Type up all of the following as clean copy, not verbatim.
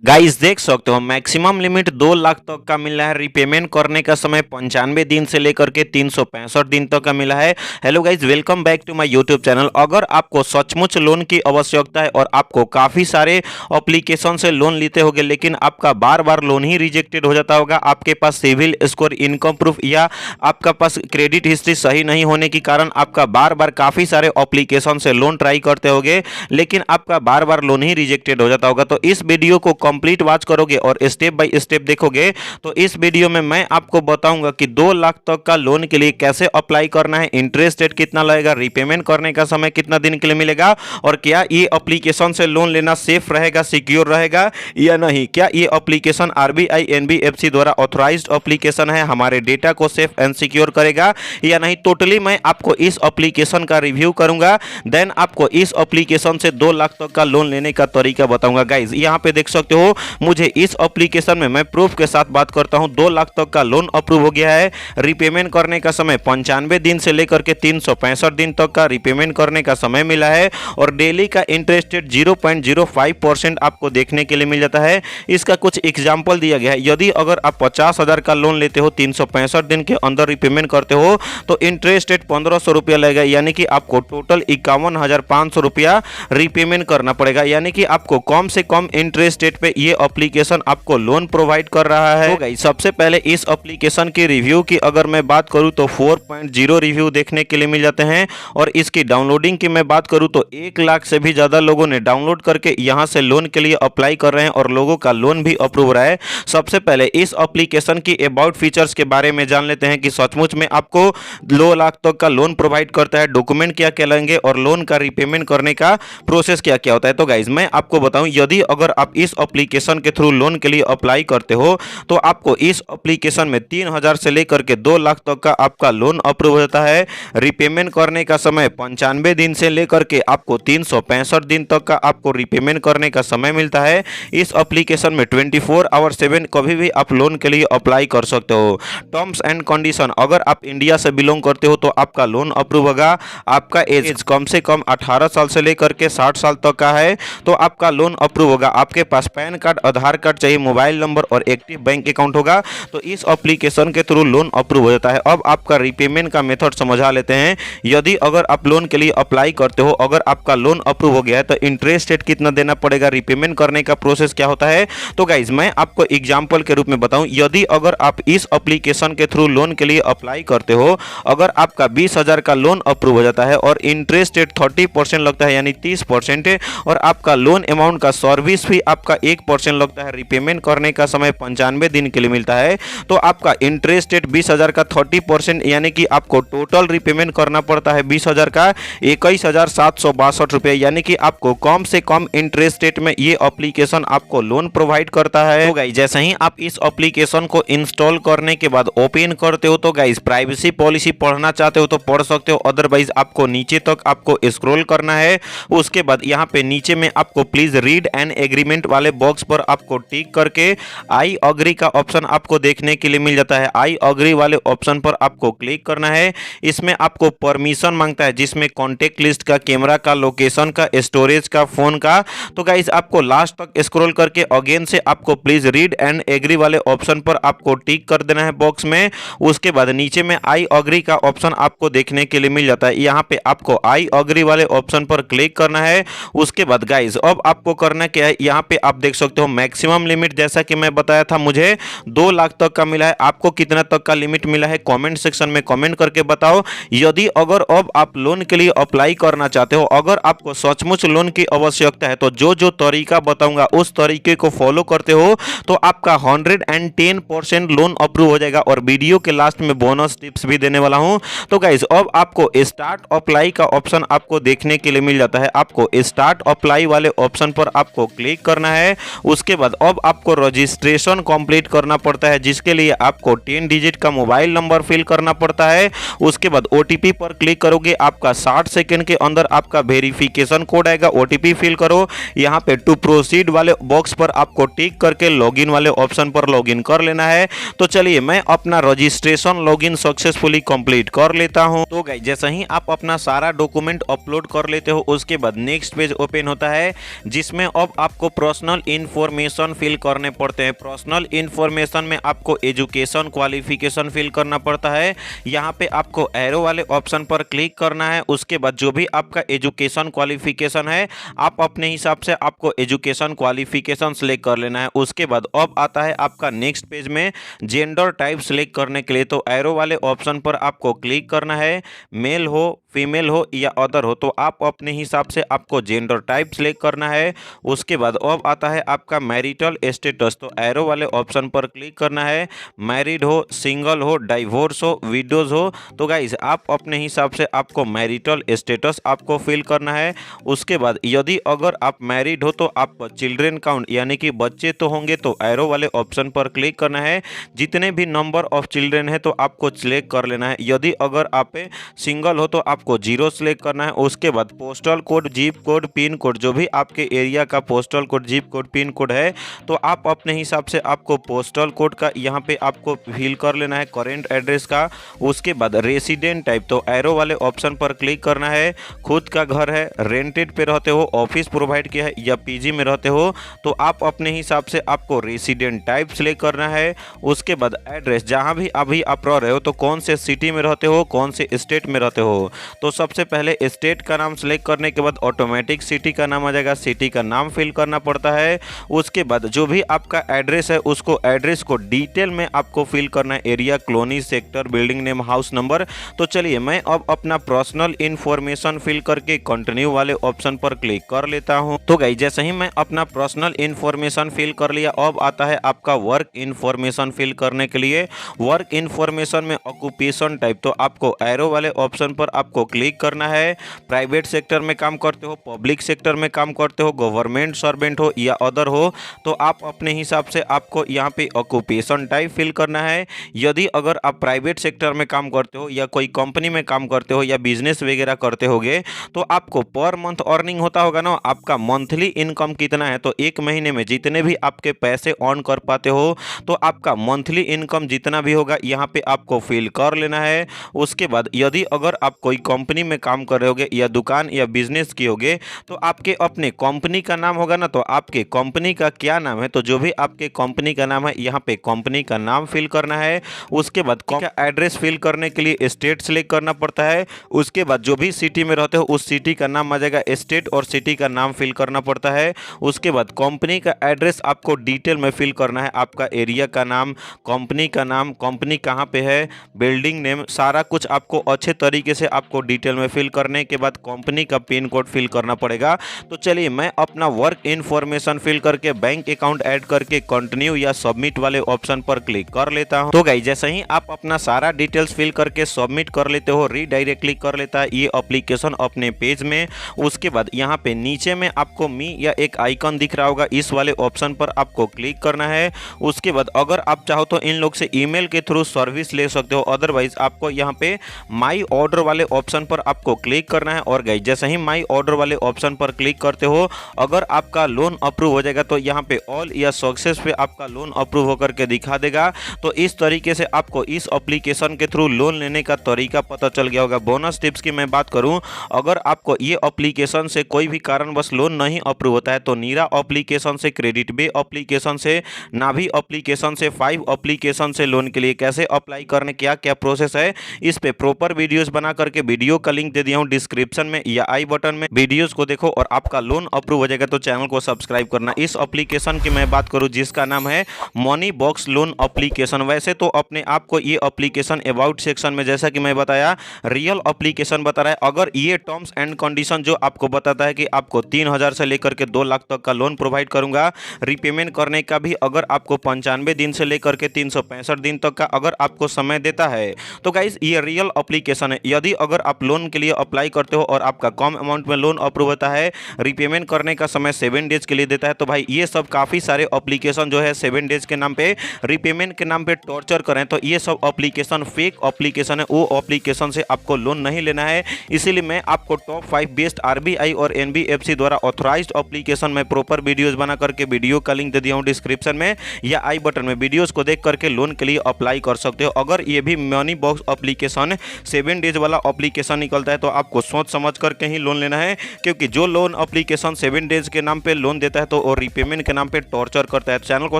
Guys देख सकते हो मैक्सिमम लिमिट 2 लाख तक का मिला है। रिपेमेंट करने का समय 95 दिन से लेकर के 365 दिन तक का मिला है। Hello guys, welcome back to my YouTube channel. अगर आपको सचमुच लोन की आवश्यकता है और आपको काफ़ी सारे एप्लीकेशन से लोन लेते होगे लेकिन आपका बार बार लोन ही रिजेक्टेड हो जाता होगा, आपके पास सिविल स्कोर, इनकम प्रूफ या आपका पास क्रेडिट हिस्ट्री सही नहीं होने के कारण आपका बार बार काफ़ी सारे एप्लीकेशन से लोन ट्राई करते होगे लेकिन आपका बार बार लोन ही रिजेक्टेड हो जाता होगा, तो इस वीडियो को कंप्लीट वॉच करोगे और स्टेप बाय स्टेप देखोगे तो इस वीडियो में मैं आपको बताऊंगा कि 2 लाख तक का लोन के लिए कैसे अप्लाई करना है, इंटरेस्ट रेट कितना लगेगा, रिपेमेंट करने का समय कितना दिन के लिए मिलेगा और क्या ये एप्लीकेशन से लोन लेना सेफ रहेगा, सिक्योर रहेगा या नहीं, क्या ये एप्लीकेशन आरबीआई एनबीएफसी द्वारा ऑथराइज्ड एप्लीकेशन है, हमारे डेटा को सेफ एंड सिक्योर करेगा या नहीं। टोटली मैं आपको इस एप्लीकेशन का रिव्यू करूंगा, देन आपको इस एप्लीकेशन से 2 लाख तक का लोन लेने का तरीका बताऊंगा। गाइज यहाँ पे देख सकते हो मुझे इस एप्लीकेशन में मैं प्रूफ के साथ बात करता हूं, 2 लाख तक का लोन अप्रूव हो गया है। रिपेमेंट करने का समय 95 दिन से लेकर के 365 दिन तक का रिपेमेंट करने का समय मिला है और डेली का इंटरेस्ट रेट 0.05% आपको देखने के लिए मिल जाता है। इसका कुछ एग्जाम्पल दिया गया है। यदि अगर आप 50,000 का लोन लेते हो, 365 दिन के अंदर रिपेमेंट करते हो तो इंटरेस्ट रेट 1500 रुपया लगेगा, यानी कि आपको टोटल 51,500 रुपया रिपेमेंट करना पड़ेगा, यानी कि आपको कम से कम इंटरेस्ट रेट पे ये एप्लीकेशन आपको लोन प्रोवाइड कर रहा है। तो गाइस सबसे पहले इस एप्लीकेशन की रिव्यू की अगर मैं बात करूं तो 4.0 रिव्यू देखने के लिए मिल जाते हैं और इसकी डाउनलोडिंग की मैं बात करूं तो 1 लाख से भी ज्यादा लोगों ने डाउनलोड करके यहां से लोन के लिए अप्लाई कर रहे हैं और लोगों का लोन भी अप्रूव हो रहा है। सबसे पहले इस एप्लीकेशन की अबाउट फीचर्स के बारे में जान लेते हैं कि सचमुच में आपको 2 लाख तक का लोन प्रोवाइड करता है, डॉक्यूमेंट क्या क्या लगेंगे और लोन का रिपेमेंट करने का प्रोसेस क्या क्या होता है। तो गाइज मैं आपको बताऊं, यदि अगर आप इस एप्लीकेशन के थ्रू लोन के लिए अप्लाई करते हो तो आपको इस एप्लीकेशन में 3,000 से लेकर के 2 लाख तक का आपका लोन अप्रूव हो जाता है। रिपेमेंट करने का समय 95 दिन से लेकर के आपको 365 दिन तक का आपको रिपेमेंट करने का समय मिलता है। इस एप्लीकेशन में 24/7 कभी भी आप लोन के लिए अप्लाई कर सकते हो। टर्म्स एंड कंडीशन, अगर आप इंडिया से बिलोंग करते हो तो आपका लोन अप्रूव होगा। आपका एज कम से कम 18 साल से लेकर के 60 साल तक का है तो आपका लोन अप्रूव होगा। आपके पास पैन कार्ड, आधार कार्ड चाहिए, मोबाइल नंबर और एक्टिव बैंक अकाउंट होगा तो इस एप्लीकेशन के थ्रू लोन अप्रूव हो जाता है। अब आपका रिपेमेंट का मेथड समझा लेते हैं। यदि अगर आप लोन के लिए अप्लाई करते हो, अगर आपका लोन अप्रूव हो गया है तो इंटरेस्ट रेट कितना देना पड़ेगा, रिपेमेंट करने का प्रोसेस क्या होता है। तो गाइज मैं आपको एग्जाम्पल के रूप में बताऊं, यदि अगर आप इस एप्लीकेशन के थ्रू लोन के लिए अप्लाई करते हो, अगर आपका 20,000 का लोन अप्रूव हो जाता है और इंटरेस्ट रेट 30% लगता है यानी 30% और आपका लोन अमाउंट का सर्विस फी आपका 1% लगता है, रिपेमेंट करने का समय 95 दिन के लिए मिलता है तो आपका इंटरेस्ट रेट 20,000 का 30% यानी कि आपको टोटल रिपेमेंट करना पड़ता है 20,000 का 21,762 रुपये, यानी कि आपको कम से कम इंटरेस्ट रेट में ये एप्लीकेशन आपको लोन प्रोवाइड करता है। तो गाइस जैसे ही आप इस एप्लीकेशन को इंस्टॉल करने के बाद ओपन करते हो तो गाइस प्राइवेसी पॉलिसी पढ़ना चाहते हो तो पढ़ सकते हो, अदरवाइज आपको नीचे तक आपको स्क्रॉल करना है। उसके बाद यहाँ पे नीचे में आपको प्लीज रीड एंड एग्रीमेंट वाले बॉक्स पर आपको टिक करके आई अग्री का ऑप्शन आपको देखने के लिए मिल जाता है। आई अग्री वाले ऑप्शन पर आपको क्लिक करना है। इसमें आपको परमिशन मांगता है जिसमें कॉन्टेक्ट लिस्ट का, कैमरा का, लोकेशन का, स्टोरेज का, फोन का। तो गाइस आपको लास्ट तक स्क्रॉल करके अगेन से आपको प्लीज रीड एंड एग्री वाले ऑप्शन पर आपको टिक कर देना है बॉक्स में। उसके बाद नीचे में आई अग्री का ऑप्शन आपको देखने के लिए मिल जाता है। यहाँ पे आपको आई अग्री वाले ऑप्शन पर क्लिक करना है। उसके बाद गाइस अब आपको करना क्या है, यहाँ पे आप देख सकते हो मैक्सिमम लिमिट जैसा कि मैं बताया था मुझे 2 लाख तक का मिला है। आपको कितना तक का लिमिट मिला है कमेंट सेक्शन में कमेंट करके बताओ। यदि अगर अब आप लोन के लिए अप्लाई करना चाहते हो, अगर आपको सचमुच लोन की आवश्यकता है तो जो जो तरीका बताऊंगा उस तरीके को फॉलो करते हो तो आपका 110% लोन अप्रूव हो जाएगा और वीडियो के लास्ट में बोनस टिप्स भी देने वाला हूं। तो गाइस अब आपको स्टार्ट अप्लाई का ऑप्शन आपको देखने के लिए मिल जाता है। आपको स्टार्ट अप्लाई वाले ऑप्शन पर आपको क्लिक करना है। उसके बाद अब आपको रजिस्ट्रेशन कंप्लीट करना पड़ता है जिसके लिए आपको 10 डिजिट का मोबाइल नंबर फिल करना पड़ता है। उसके बाद ओटीपी पर क्लिक करोगे, आपका 60 सेकंड के अंदर आपका वेरिफिकेशन कोड आएगा, ओटीपी फिल करो। यहाँ पे टू प्रोसीड वाले बॉक्स पर आपको टिक करके लॉगिन वाले ऑप्शन पर लॉगिन कर लेना है। तो चलिए मैं अपना रजिस्ट्रेशन लॉगिन सक्सेसफुली कंप्लीट कर लेता हूं। तो गाइस जैसे ही आप अपना सारा डॉक्यूमेंट अपलोड कर लेते हो उसके बाद नेक्स्ट पेज ओपन होता है जिसमें अब आपको पर्सनल इन्फॉर्मेशन फिल करने पड़ते हैं। पर्सनल इन्फॉर्मेशन में आपको एजुकेशन क्वालिफिकेशन फिल करना पड़ता है। यहाँ पे आपको एरो वाले ऑप्शन पर क्लिक करना है। उसके बाद जो भी आपका एजुकेशन क्वालिफिकेशन है आप अपने हिसाब से आपको एजुकेशन क्वालिफिकेशन सेलेक्ट कर लेना है। उसके बाद अब आता है आपका नेक्स्ट पेज में जेंडर टाइप सेलेक्ट करने के लिए, तो एरो वाले ऑप्शन पर आपको क्लिक करना है। मेल हो फीमेल हो या अदर हो तो आप अपने हिसाब से आपको जेंडर टाइप सेलेक्ट करना है। उसके बाद अब आता है आपका मैरिटल स्टेटस, तो एरो वाले ऑप्शन पर क्लिक करना है। मैरिड हो, सिंगल हो, डाइवोर्स हो, विडोज हो, तो गाइज आप अपने हिसाब से आपको मैरिटल स्टेटस आपको फिल करना है। उसके बाद यदि अगर आप मैरिड हो तो आप चिल्ड्रेन काउंट यानी कि बच्चे तो होंगे, तो एरो वाले ऑप्शन पर क्लिक करना है। जितने भी नंबर ऑफ चिल्ड्रेन है तो आपको सिलेक्ट कर लेना है। यदि अगर आप सिंगल हो तो आपको 0 सेलेक्ट करना है। उसके बाद postal code, zip code, pin code, जो भी आपके एरिया का postal code, zip code, pin code है तो आप अपने हिसाब से आपको पोस्टल कोड का यहाँ पे आपको फिल कर लेना है, करेंट एड्रेस का। उसके बाद रेसिडेंट टाइप, तो एरो वाले ऑप्शन पर क्लिक करना है। खुद का घर है, रेंटेड पे रहते हो, ऑफिस प्रोवाइड किया है या पीजी में रहते हो तो आप अपने हिसाब से आपको रेसिडेंट टाइप सेलेक्ट करना है। उसके बाद एड्रेस, जहाँ भी अभी आप रह रहे हो तो कौन से सिटी में रहते हो, कौन से स्टेट में रहते हो, तो सबसे पहले स्टेट का नाम सेलेक्ट करने के बाद ऑटोमेटिक सिटी का नाम आ जाएगा, सिटी का नाम फिल करना पड़ता है। उसके बाद जो भी आपका एड्रेस है उसको एड्रेस को डिटेल में आपको फिल करना है, area, colony, sector, building name, house number. तो चलिए मैं अब अपना पर्सनल इन्फॉर्मेशन फिल करके कंटिन्यू वाले ऑप्शन पर क्लिक कर लेता हूं। तो गाइस जैसे ही मैं अपना पर्सनल इन्फॉर्मेशन फिल कर लिया, अब आता है आपका वर्क इन्फॉर्मेशन फिल करने के लिए। वर्क इन्फॉर्मेशन में ऑक्यूपेशन टाइप, तो आपको एरो वाले ऑप्शन पर आपको क्लिक करना है। प्राइवेट सेक्टर में काम करते हो, पब्लिक सेक्टर में काम करते हो, गवर्नमेंट सर्वेंट हो या अदर हो, तो आप अपने हिसाब से आपको यहाँ पे ऑक्यूपेशन टाइप फिल करना है। यदि अगर आप प्राइवेट सेक्टर में काम करते हो या कोई कंपनी में काम करते हो या बिजनेस वगैरह करते होगे तो आपको पर मंथ अर्निंग होता होगा ना, आपका मंथली इनकम कितना है, तो एक महीने में जितने भी आपके पैसे अर्न कर पाते हो तो आपका मंथली इनकम जितना भी होगा यहाँ पे आपको फिल कर लेना है। उसके बाद यदि अगर आप कोई कंपनी में काम कर रहे होगे या दुकान या बिजनेस की होगे तो आपके अपने कंपनी का नाम होगा ना, तो आपके कंपनी का क्या नाम है, तो जो भी आपके कंपनी का नाम है यहाँ पे कंपनी का नाम फिल करना है। उसके बाद का एड्रेस फिल करने के लिए स्टेट सेलेक्ट करना पड़ता है। उसके बाद जो भी सिटी में रहते हो उस सिटी का नाम आ जाएगा, स्टेट और सिटी का नाम फिल करना पड़ता है। उसके बाद कंपनी का एड्रेस आपको डिटेल में फिल करना है, आपका एरिया का नाम, कंपनी कहाँ पे है, बिल्डिंग नेम, सारा कुछ आपको अच्छे तरीके से आपको डिटेल में फिल करने के बाद कंपनी का पिन कोड फिल करना पड़ेगा। तो चलिए मैं अपना वर्क इन्फॉर्मेशन फिल करके बैंक अकाउंट ऐड करके कंटिन्यू या सबमिट वाले ऑप्शन पर क्लिक कर लेता हूं। तो गाइस जैसे ही आप अपना सारा डिटेल्स फिल करके सबमिट कर लेते हो, रीडायरेक्टली कर लेता है ये एप्लीकेशन अपने पेज में। उसके बाद यहाँ पे नीचे में आपको मी या एक आइकन दिख रहा होगा, इस वाले ऑप्शन पर आपको क्लिक करना है। उसके बाद अगर आप चाहो तो इन लोग से ईमेल के थ्रू सर्विस ले सकते हो, अदरवाइज आपको यहाँ पे माई ऑर्डर वाले ऑप्शन पर आपको क्लिक करना है। और गाइस जैसे ही माई ऑर्डर वाले ऑप्शन पर क्लिक करते हो, अगर आपका लोन अप्रूव हो जाएगा तो यहाँ पे ऑल या सक्सेस पे आपका लोन अप्रूव होकर के दिखा देगा। तो इस तरीके से आपको इस एप्लीकेशन के थ्रू लोन लेने का तरीका पता चल गया होगा। बोनस टिप्स की मैं बात करूं, अगर आपको ये एप्लीकेशन से कोई भी कारणवश लोन नहीं अप्रूव होता है तो नीरा एप्लीकेशन से, क्रेडिट बे एप्लीकेशन से, नाभी एप्लीकेशन से, 5 एप्लीकेशन से लोन के लिए कैसे अप्लाई करने, क्या क्या प्रोसेस है, इस पे प्रॉपर वीडियोस बना करके वीडियो का लिंक दे दिया हूं डिस्क्रिप्शन में या आई बटन में, वीडियोस को देखो और आपका लोन अप्रूव हो जाएगा। तो चैनल को सब्सक्राइब करना। इस एप्लीकेशन की मैं बात करूं जिसका नाम है मनी बॉक्स लोन एप्लीकेशन, वैसे तो अपने आप को ये एप्लीकेशन अबाउट सेक्शन में जैसा कि मैं बताया रियल एप्लीकेशन बता रहा है। अगर ये टर्म्स एंड कंडीशन जो आपको बताता है कि आपको 3,000 से लेकर के 2 लाख तक का लोन प्रोवाइड करूंगा, रिपेमेंट करने का भी अगर आपको 95 दिन से लेकर के 365 दिन तक का अगर आपको समय देता है तो गाइस ये रियल एप्लीकेशन है। यदि अगर आप लोन के लिए अप्लाई करते हो और आपका कम अमाउंट में लोन अप्रूव होता है, रिपेमेंट करने का समय 7 डेज के लिए देता है, तो भाई ये सब काफ़ी सारे एप्लीकेशन जो है 7 डेज के नाम पे, रिपेमेंट के नाम पे टॉर्चर करें, तो ये सब एप्लीकेशन फेक एप्लीकेशन है। वो एप्लीकेशन से आपको लोन नहीं लेना है। इसीलिए मैं आपको टॉप 5 बेस्ट आरबीआई और एनबीएफसी द्वारा ऑथराइज्ड एप्लीकेशन में प्रॉपर वीडियोस बना करके वीडियो का लिंक दे दिया हूं डिस्क्रिप्शन में या आई बटन में, वीडियोस को देख करके लोन के लिए अप्लाई कर सकते हो। अगर ये भी मनी बॉक्स एप्लीकेशन 7 डेज वाला एप्लीकेशन निकलता है तो आपको सोच समझ करके ही लोन लेना है, क्योंकि जो लोन एप्लीकेशन 7 डेज के नाम पे लोन देता है तो और रीपेमेंट के नाम पे टॉर्चर करता है। चैनल को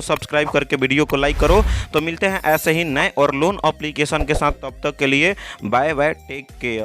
सब्सक्राइब करके वीडियो को लाइक करो। तो मिलते हैं ऐसे ही नए और लोन एप्लीकेशन के साथ, तब तक के लिए बाय बाय, टेक केयर।